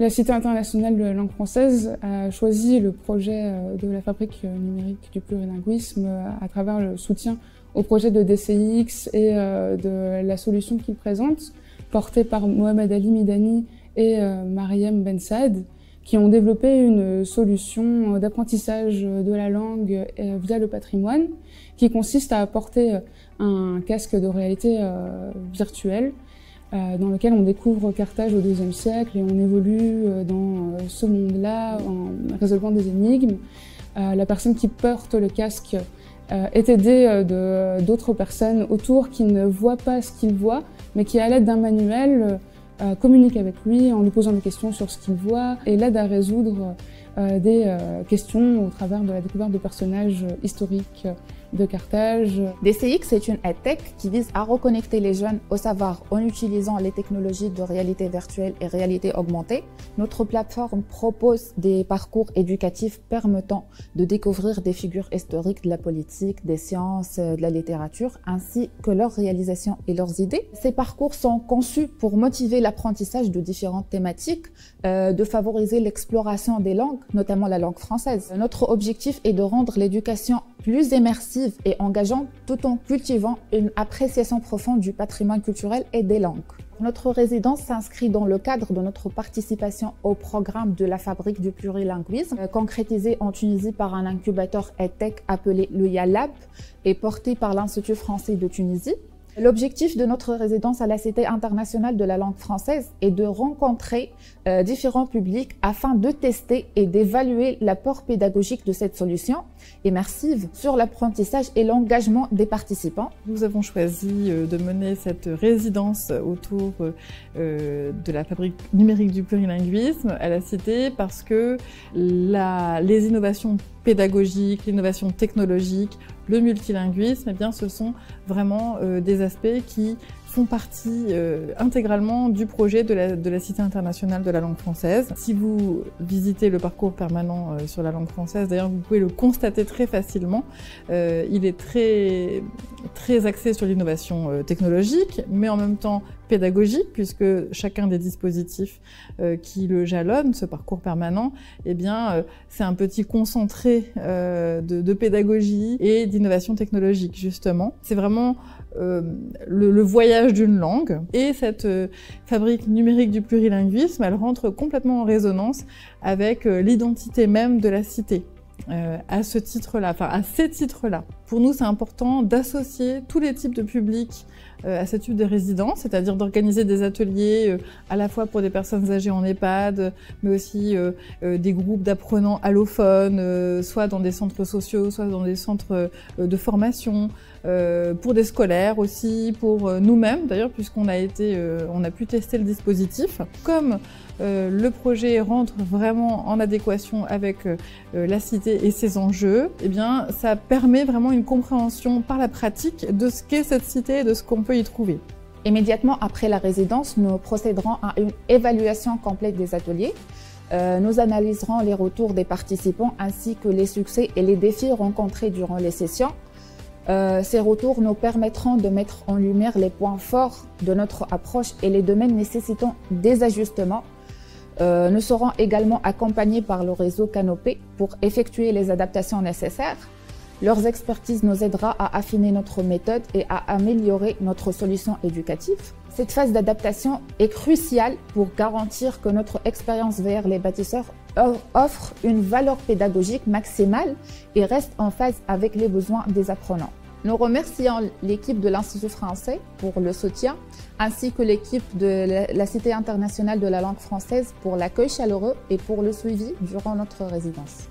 La Cité internationale de la langue française a choisi le projet de la fabrique numérique du plurilinguisme à travers le soutien au projet de DCIX et de la solution qu'il présente, portée par Mohamed Ali Midani et Mariam Bensad, qui ont développé une solution d'apprentissage de la langue via le patrimoine, qui consiste à apporter un casque de réalité virtuelle dans lequel on découvre Carthage au IIe siècle et on évolue dans ce monde-là en résolvant des énigmes. La personne qui porte le casque est aidée d'autres personnes autour qui ne voient pas ce qu'il voit, mais qui, à l'aide d'un manuel, communique avec lui en lui posant des questions sur ce qu'il voit et l'aide à résoudre des questions au travers de la découverte de personnages historiques de Carthage. DCIX est une EdTech qui vise à reconnecter les jeunes au savoir en utilisant les technologies de réalité virtuelle et réalité augmentée. Notre plateforme propose des parcours éducatifs permettant de découvrir des figures historiques de la politique, des sciences, de la littérature, ainsi que leurs réalisations et leurs idées. Ces parcours sont conçus pour motiver l'apprentissage de différentes thématiques, de favoriser l'exploration des langues, notamment la langue française. Notre objectif est de rendre l'éducation plus immersive et engageante tout en cultivant une appréciation profonde du patrimoine culturel et des langues. Notre résidence s'inscrit dans le cadre de notre participation au programme de la fabrique du plurilinguisme, concrétisé en Tunisie par un incubateur EdTech appelé le YALAB et porté par l'Institut français de Tunisie. L'objectif de notre résidence à la Cité internationale de la langue française est de rencontrer différents publics afin de tester et d'évaluer l'apport pédagogique de cette solution immersive sur l'apprentissage et l'engagement des participants. Nous avons choisi de mener cette résidence autour de la fabrique numérique du plurilinguisme à la Cité parce que les innovations pédagogiques, l'innovation technologique, le multilinguisme, eh bien, ce sont vraiment des aspects qui font partie intégralement du projet de la Cité internationale de la langue française. Si vous visitez le parcours permanent sur la langue française, d'ailleurs vous pouvez le constater très facilement, il est très axé sur l'innovation technologique, mais en même temps pédagogique, puisque chacun des dispositifs qui le jalonnent, ce parcours permanent, eh bien, c'est un petit concentré de pédagogie et d'innovation technologique, justement. C'est vraiment le voyage d'une langue. Et cette fabrique numérique du plurilinguisme, elle rentre complètement en résonance avec l'identité même de la cité. À ce titre-là, enfin à ces titres-là. Pour nous, c'est important d'associer tous les types de publics à ce type de résidence, c'est-à-dire d'organiser des ateliers à la fois pour des personnes âgées en EHPAD, mais aussi des groupes d'apprenants allophones, soit dans des centres sociaux, soit dans des centres de formation, pour des scolaires aussi, pour nous-mêmes d'ailleurs, puisqu'on a pu tester le dispositif. Comme le projet rentre vraiment en adéquation avec la cité et ses enjeux, eh bien, ça permet vraiment une compréhension par la pratique de ce qu'est cette cité et de ce qu'on peut y trouver. Immédiatement après la résidence, nous procéderons à une évaluation complète des ateliers. Nous analyserons les retours des participants ainsi que les succès et les défis rencontrés durant les sessions. Ces retours nous permettront de mettre en lumière les points forts de notre approche et les domaines nécessitant des ajustements. Nous serons également accompagnés par le réseau Canopé pour effectuer les adaptations nécessaires. Leur expertise nous aidera à affiner notre méthode et à améliorer notre solution éducative. Cette phase d'adaptation est cruciale pour garantir que notre expérience vers les bâtisseurs offre une valeur pédagogique maximale et reste en phase avec les besoins des apprenants. Nous remercions l'équipe de l'Institut français pour le soutien, ainsi que l'équipe de la Cité internationale de la langue française pour l'accueil chaleureux et pour le suivi durant notre résidence.